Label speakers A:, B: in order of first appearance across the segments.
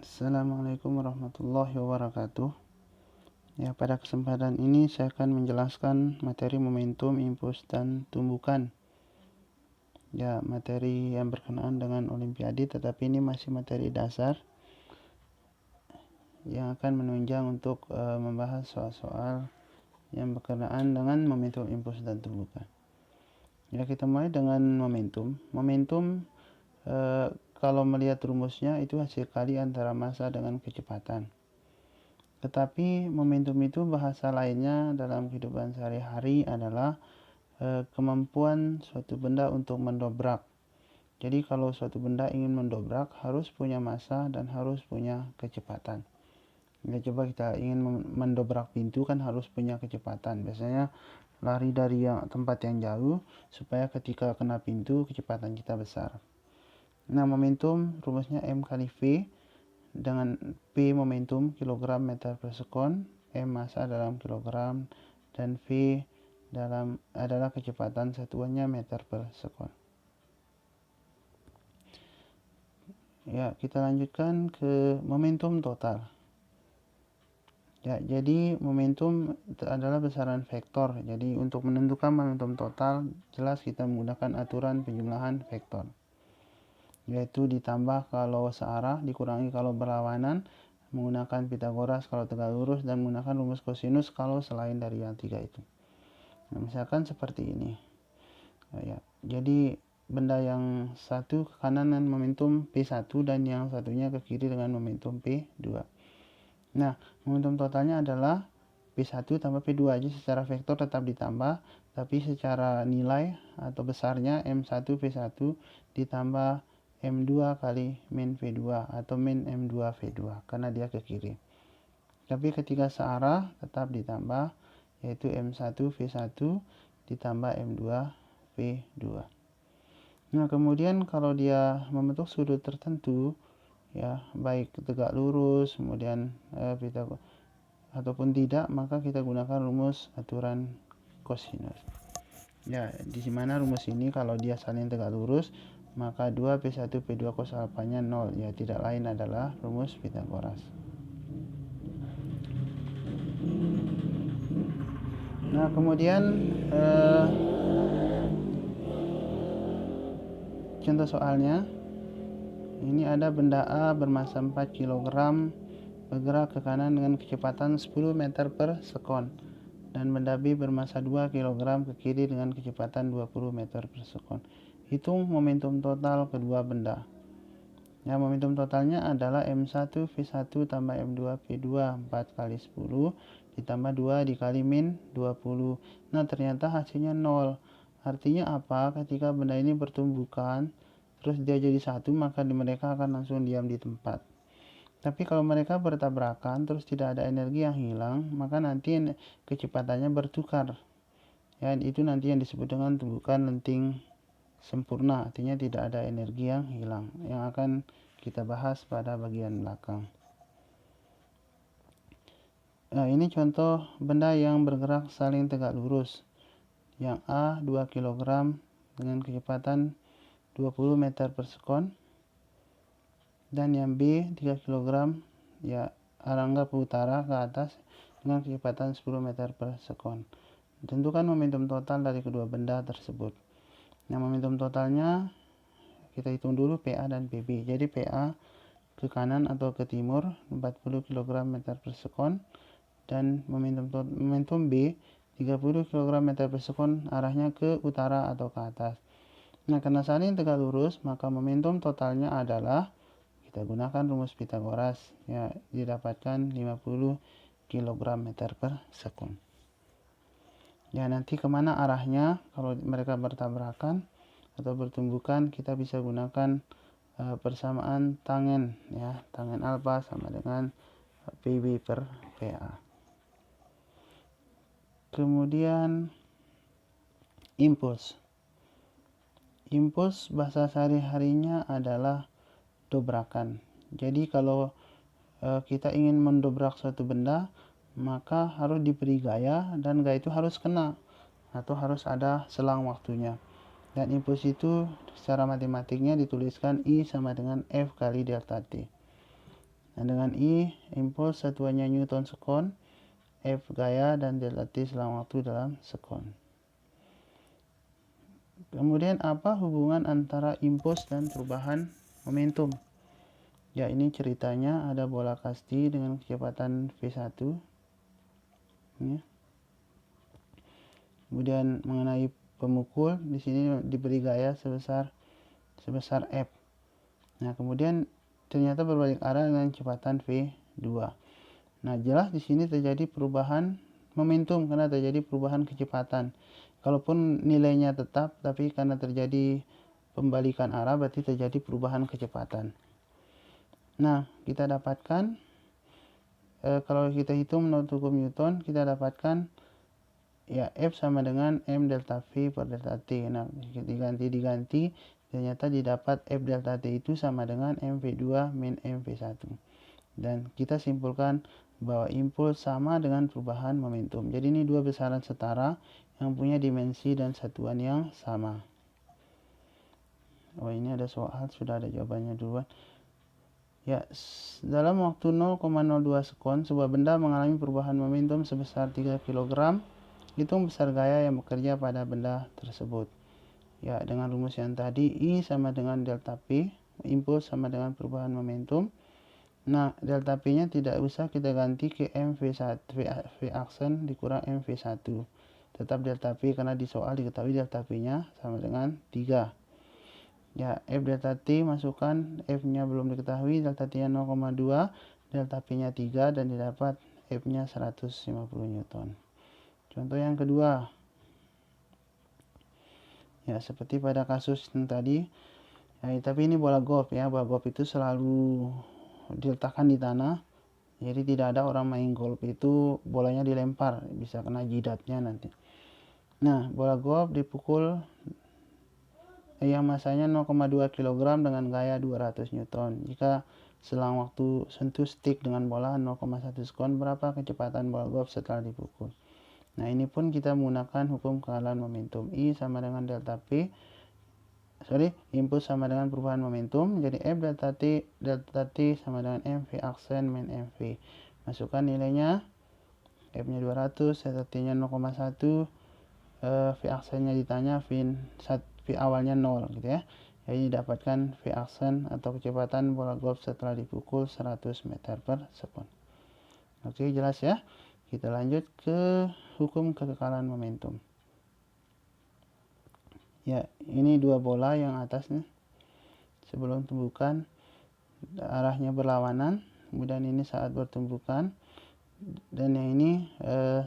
A: Assalamualaikum warahmatullahi wabarakatuh. Ya, pada kesempatan ini saya akan menjelaskan materi momentum, impuls, dan tumbukan. Ya, materi yang berkenaan dengan Olimpiade, tetapi ini masih materi dasar yang akan menunjang untuk membahas soal-soal yang berkenaan dengan momentum, impuls, dan tumbukan. Ya, kita mulai dengan momentum. Momentum kalau melihat rumusnya itu hasil kali antara massa dengan kecepatan. Tetapi momentum itu bahasa lainnya dalam kehidupan sehari-hari adalah kemampuan suatu benda untuk mendobrak. Jadi kalau suatu benda ingin mendobrak harus punya massa dan harus punya kecepatan. Ya, coba kita ingin mendobrak pintu kan harus punya kecepatan. Biasanya lari dari tempat yang jauh supaya ketika kena pintu kecepatan kita besar. Nah, momentum rumusnya M kali V dengan P momentum kilogram meter per sekon, M massa dalam kilogram, dan V adalah kecepatan satuannya meter per sekon. Ya, kita lanjutkan ke momentum total. Ya, jadi momentum adalah besaran vektor. Jadi untuk menentukan momentum total jelas kita menggunakan aturan penjumlahan vektor, yaitu ditambah kalau searah, dikurangi kalau berlawanan, menggunakan Pitagoras kalau tegak lurus, dan menggunakan rumus kosinus kalau selain dari yang tiga itu. Nah, misalkan seperti ini. Nah, ya, jadi benda yang satu ke kanan dengan momentum P1 dan yang satunya ke kiri dengan momentum P2. Nah, momentum totalnya adalah P1 tambah P2 aja, secara vektor tetap ditambah, tapi secara nilai atau besarnya M1 P1 ditambah M2 kali min V2 atau min M2 V2 karena dia ke kiri. Tapi ketika searah tetap ditambah, yaitu M1 V1 ditambah M2 V2. Nah, kemudian kalau dia membentuk sudut tertentu, ya baik tegak lurus, kemudian ataupun tidak, maka kita gunakan rumus aturan kosinus. Ya, di mana rumus ini kalau dia saling tegak lurus, maka 2 P1 P2 cos alfanya 0, ya tidak lain adalah rumus Pitagoras. Nah, kemudian contoh soalnya, ini ada benda A bermassa 4 kg bergerak ke kanan dengan kecepatan 10 meter per sekon, dan benda B bermassa 2 kg ke kiri dengan kecepatan 20 meter per sekon. Hitung momentum total kedua benda. Ya, momentum totalnya adalah M1 V1 tambah M2 V2 4 kali 10 ditambah 2 dikali min 20. Nah, ternyata hasilnya 0. Artinya apa? Ketika benda ini bertumbukan terus dia jadi satu, maka mereka akan langsung diam di tempat. Tapi kalau mereka bertabrakan terus tidak ada energi yang hilang, maka nanti kecepatannya bertukar. Ya, itu nanti yang disebut dengan tumbukan lenting sempurna, artinya tidak ada energi yang hilang, yang akan kita bahas pada bagian belakang. Nah, ini contoh benda yang bergerak saling tegak lurus. Yang A 2 kg dengan kecepatan 20 meter per sekon, dan yang B 3 kg, ya anggap utara ke atas dengan kecepatan 10 meter per sekon. Tentukan momentum total dari kedua benda tersebut. Nah, momentum totalnya kita hitung dulu PA dan PB. Jadi PA ke kanan atau ke timur 40 kg meter per sekon, dan momentum B 30 kg meter per sekon arahnya ke utara atau ke atas. Nah, karena saling tegak lurus, maka momentum totalnya adalah, kita gunakan rumus Pitagoras, ya didapatkan 50 kg meter per sekon. Ya, nanti kemana arahnya kalau mereka bertabrakan atau bertumbukan, kita bisa gunakan persamaan tangen, ya tangen alfa sama dengan PB per PA. Kemudian impuls. Impuls bahasa sehari-harinya adalah dobrakan. Jadi kalau kita ingin mendobrak suatu benda, maka harus diberi gaya, dan gaya itu harus kena atau harus ada selang waktunya. Dan impuls itu secara matematiknya dituliskan I sama dengan F kali delta T. Nah, dengan I impuls satuannya Newton sekon, F gaya, dan delta T selang waktu dalam sekon. Kemudian apa hubungan antara impuls dan perubahan momentum? Ya, ini ceritanya ada bola kasti dengan kecepatan V1. Ini. Kemudian mengenai pemukul, di sini diberi gaya sebesar F. Nah, kemudian ternyata berbalik arah dengan kecepatan V2. Nah, jelas di sini terjadi perubahan momentum karena terjadi perubahan kecepatan. Kalaupun nilainya tetap, tapi karena terjadi pembalikan arah berarti terjadi perubahan kecepatan. Nah, kita dapatkan kalau kita hitung menurut hukum Newton, kita dapatkan ya F sama dengan M delta V per delta T. Nah, diganti, ternyata didapat F delta T itu sama dengan MV2 min MV1. Dan kita simpulkan bahwa impuls sama dengan perubahan momentum. Jadi ini dua besaran setara yang punya dimensi dan satuan yang sama. Oh, ini ada soal, sudah ada jawabannya duluan. Ya, dalam waktu 0,02 sekon, sebuah benda mengalami perubahan momentum sebesar 3 kg. Hitung besar gaya yang bekerja pada benda tersebut. Ya, dengan rumus yang tadi, I sama dengan delta P, impuls sama dengan perubahan momentum. Nah, delta P-nya tidak usah kita ganti ke MV1, V aksen dikurang MV1. Tetap delta P karena di soal diketahui delta P-nya sama dengan 3. Ya, F delta T masukkan, F-nya belum diketahui, delta T-nya 0,2, delta P-nya 3, dan didapat F-nya 150 Newton. Contoh yang kedua. Ya, seperti pada kasus yang tadi. Ya, tapi ini bola golf ya. Bola golf itu selalu diletakkan di tanah. Jadi tidak ada orang main golf itu bolanya dilempar. Bisa kena jidatnya nanti. Nah, bola golf dipukul yang masanya 0,2 kg dengan gaya 200 Newton. Jika selang waktu sentuh stick dengan bola 0,1 sekon, berapa kecepatan bola golf setelah dipukul? Nah, ini pun kita menggunakan hukum kekalahan momentum. I sama dengan delta P. Impuls sama dengan perubahan momentum. Jadi F delta T sama dengan MV aksen min MV. Masukkan nilainya. F-nya 200, delta T-nya 0,1. V aksennya ditanya, V awalnya 0 gitu ya. Jadi dapatkan V aksen atau kecepatan bola golf setelah dipukul 100 meter per sekon. Oke, jelas ya. Kita lanjut ke hukum kekekalan momentum. Ya, ini dua bola yang atasnya sebelum tumbukan arahnya berlawanan, kemudian ini saat bertumbukan, dan yang ini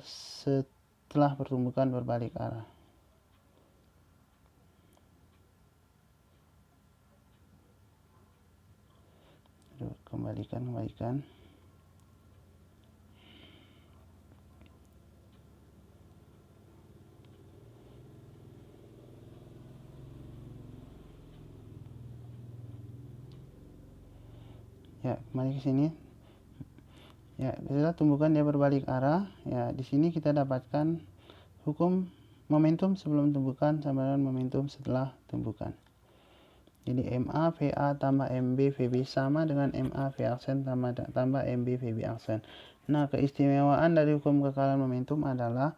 A: setelah pertumbukan berbalik arah. Kembalikan. Ya, kembali ke sini. Ya, kita tumbukan dia berbalik arah. Ya, di sini kita dapatkan hukum momentum sebelum tumbukan sama dengan momentum setelah tumbukan. Jadi MA VA tambah MB VB sama dengan MA V aksen tambah MB VB aksen. Nah, keistimewaan dari hukum kekalahan momentum adalah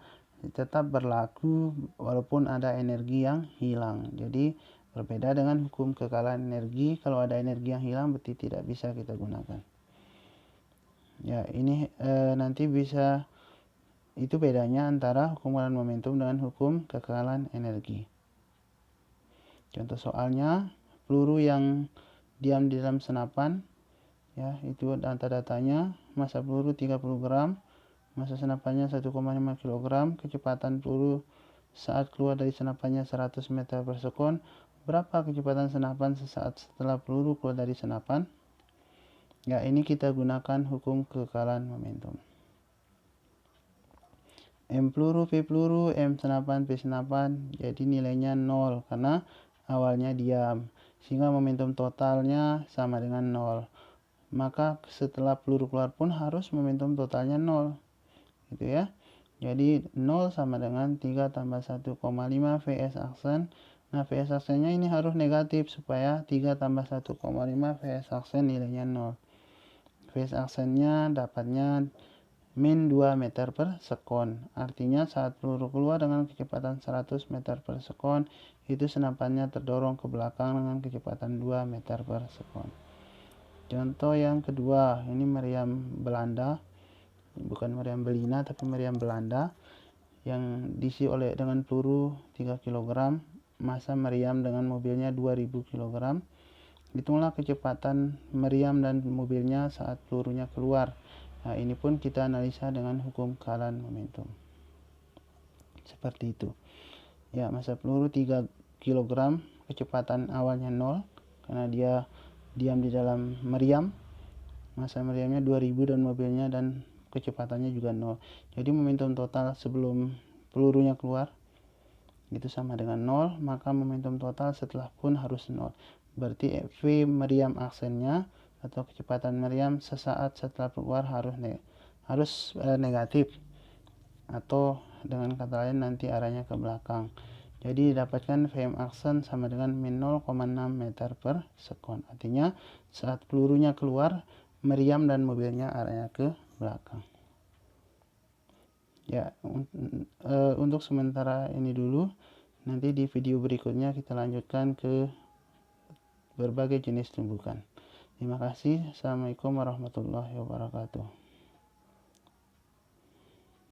A: tetap berlaku walaupun ada energi yang hilang. Jadi berbeda dengan hukum kekalahan energi, kalau ada energi yang hilang berarti tidak bisa kita gunakan. Ya, ini nanti bisa, itu bedanya antara hukum kekalahan momentum dengan hukum kekalahan energi. Contoh soalnya, peluru yang diam di dalam senapan, ya, itu data-datanya, massa peluru 30 gram, massa senapannya 1,5 kg, kecepatan peluru saat keluar dari senapannya 100 meter per sekon. Berapa kecepatan senapan sesaat setelah peluru keluar dari senapan? Ya, ini kita gunakan hukum kekekalan momentum. M peluru, P peluru, M senapan, P senapan, jadi nilainya 0 karena awalnya diam. Sehingga momentum totalnya sama dengan 0. Maka setelah peluru keluar pun harus momentum totalnya 0. Gitu ya. Jadi 0 sama dengan 3 tambah 1,5 Vs aksen. Nah, Vs aksennya ini harus negatif supaya 3 tambah 1,5 Vs aksen nilainya 0. V phase aksennya dapatnya min 2 meter per sekon. Artinya saat peluru keluar dengan kecepatan 100 meter per sekon, itu senapannya terdorong ke belakang dengan kecepatan 2 meter per sekon. Contoh yang kedua, ini meriam Belanda, bukan meriam Belina tapi meriam Belanda, yang diisi dengan peluru 3 kg, massa meriam dengan mobilnya 2000 kg. Hitunglah kecepatan meriam dan mobilnya saat pelurunya keluar. Nah, ini pun kita analisa dengan hukum kealaan momentum. Seperti itu. Ya, massa peluru 3 kg, kecepatan awalnya 0 karena dia diam di dalam meriam. Massa meriamnya 2000 dan mobilnya dan kecepatannya juga 0. Jadi momentum total sebelum pelurunya keluar itu sama dengan 0, maka momentum total setelah pun harus 0. Berarti V meriam aksennya atau kecepatan meriam sesaat setelah keluar harus negatif, atau dengan kata lain nanti arahnya ke belakang. Jadi didapatkan Vm aksen sama dengan min 0,6 meter per sekon. Artinya saat pelurunya keluar, meriam dan mobilnya arahnya ke belakang. Ya, untuk sementara ini dulu. Nanti di video berikutnya kita lanjutkan ke berbagai jenis tumbukan. Terima kasih. Assalamualaikum warahmatullahi wabarakatuh.